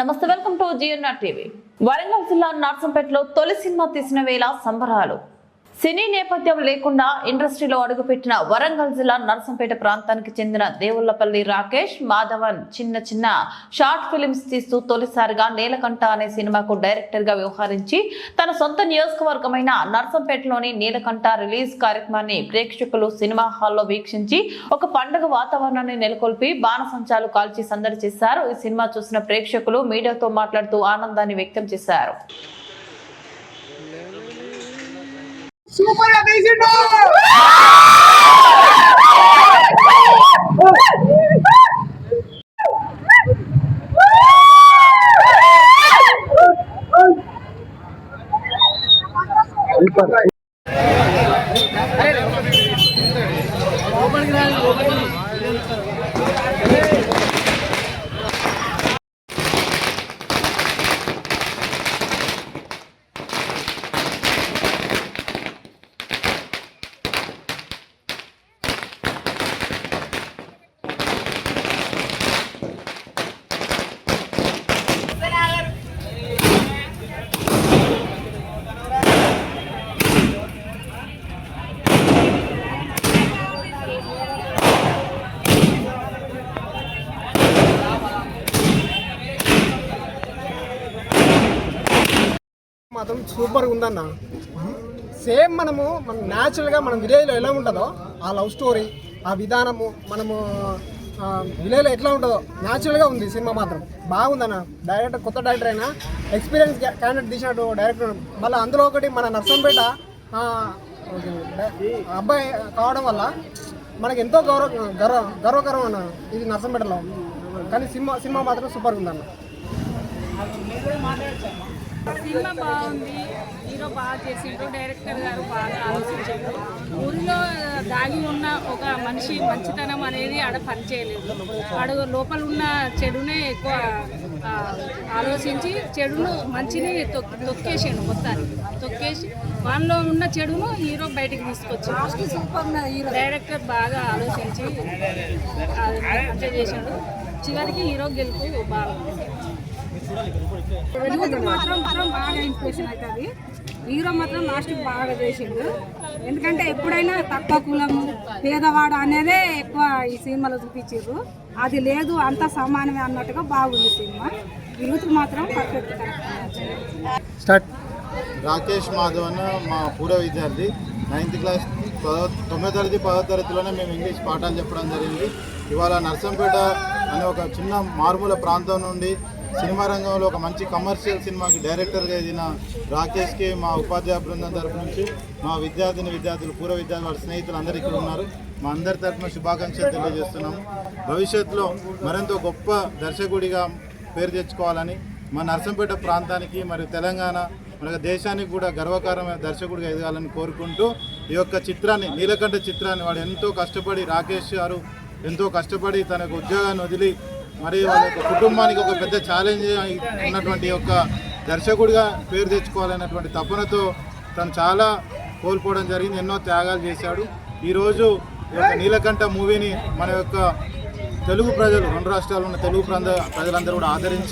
నమస్తే, welcome to GNR TV. Warangal జిల్లా నర్సంపేటలో తొలి సినిమా తీసిన వేళ సంబరాలు. సినీ నేపథ్యం లేకుండా ఇండస్ట్రీలో అడుగుపెట్టిన వరంగల్ జిల్లా నర్సంపేట ప్రాంతానికి చెందిన దేవుళ్లపల్లి రాకేష్ మాధవన్ చిన్న చిన్న షార్ట్ ఫిలిమ్స్ తీస్తూ తొలిసారిగా నీలకంఠ అనే సినిమాకు డైరెక్టర్ గా వ్యవహరించి తన సొంత నియోజకవర్గమైన నర్సంపేటలోని నీలకంఠ రిలీజ్ కార్యక్రమాన్ని ప్రేక్షకులు సినిమా హాల్లో వీక్షించి ఒక పండుగ వాతావరణాన్ని నెలకొల్పి బాణసంచాలు కాల్చి సందడి చేశారు. ఈ సినిమా చూసిన ప్రేక్షకులు మీడియాతో మాట్లాడుతూ ఆనందాన్ని వ్యక్తం చేశారు. సూపర్ గా తీసిండు. మాత్రం సూపర్గా ఉందన్న. సేమ్ మన న్యాచురల్గా మన విలేజ్లో ఎలా ఉంటుందో ఆ లవ్ స్టోరీ, ఆ విధానము మనము విలేజ్లో ఎట్లా ఉంటుందో న్యాచురల్గా ఉంది. సినిమా మాత్రం బాగుందన్న. డైరెక్టర్ కొత్త డైరెక్టర్ అయినా ఎక్స్పీరియన్స్ క్యాండిడేట్ తీసినట్టు డైరెక్టర్. మళ్ళీ అందులో ఒకటి మన నర్సంపేట అబ్బాయి కావడం వల్ల మనకి ఎంతో గర్వకరం అన్న ఇది నర్సంపేటలో. కానీ సినిమా మాత్రం సూపర్గా ఉందన్న. సినిమా బాగుంది, హీరో బాగా చేసిండ్రు, డైరెక్టర్ గారు బాగా ఆలోచించారు. ఊరిలో దాగి ఉన్న ఒక మనిషి మంచితనం అనేది ఆడ పనిచేయలేదు. వాడు లోపల ఉన్న చెడునే ఎక్కువ ఆలోచించి చెడును మంచిని తొక్కేసాడు. మొత్తానికి తొక్కేసి వాళ్ళలో ఉన్న చెడును హీరో బయటికి తీసుకొచ్చాడు. డైరెక్టర్ బాగా ఆలోచించి మంచిగా చేశాడు. చివరికి హీరో గెలుపు బాగుంది. మాత్రం బాగా ఇన్స్పిరేషన్ అవుతుంది. హీరో మాత్రం లాస్ట్ బాగా చేసిండు. ఎందుకంటే ఎప్పుడైనా తక్కువ కులము పేదవాడు అనేదే ఎక్కువ ఈ సినిమాలో చూపించారు. అది లేదు, అంతా సమానమే అన్నట్టుగా బాగుంది సినిమా. యూత్ మాత్రం పర్ఫెక్ట్. రాకేష్ మాధవన్ మా పూర్వ విద్యార్థి 9th క్లాస్ 9వ తరగతి 10వ తరగతిలోనే మేము ఇంగ్లీష్ పాఠాలు చెప్పడం జరిగింది. ఇవాళ నర్సంపేట అనే ఒక చిన్న మారుమూల ప్రాంతం నుండి సినిమా రంగంలో ఒక మంచి కమర్షియల్ సినిమాకి డైరెక్టర్గా ఎదిగిన రాకేష్కి మా ఉపాధ్యాయ బృందం తరఫు నుంచి మా విద్యార్థులు పూర్వ విద్యార్థులు వాళ్ళ స్నేహితులు అందరూ ఇక్కడ ఉన్నారు. మా అందరి తరఫున శుభాకాంక్షలు తెలియజేస్తున్నాము. భవిష్యత్తులో మరింత గొప్ప దర్శకుడిగా పేరు తెచ్చుకోవాలని, మా నర్సంపేట ప్రాంతానికి మరియు తెలంగాణ మన దేశానికి కూడా గర్వకారమైన దర్శకుడిగా ఎదగాలని కోరుకుంటూ ఈ యొక్క చిత్రాన్ని, నీలకంఠ చిత్రాన్ని వాడు ఎంతో కష్టపడి, రాకేష్ గారు ఎంతో కష్టపడి తనకు ఉద్యోగాన్ని వదిలి మరి వాళ్ళ యొక్క కుటుంబానికి ఒక పెద్ద ఛాలెంజ్ ఉన్నటువంటి యొక్క దర్శకుడిగా పేరు తెచ్చుకోవాలనేటువంటి తపనతో తను చాలా కోల్పోవడం జరిగింది. ఎన్నో త్యాగాలు చేశాడు. ఈరోజు ఈ యొక్క నీలకంఠ మూవీని మన యొక్క తెలుగు ప్రజలు, 2 రాష్ట్రాల్లో ఉన్న తెలుగు ప్రజలందరూ కూడా ఆదరించి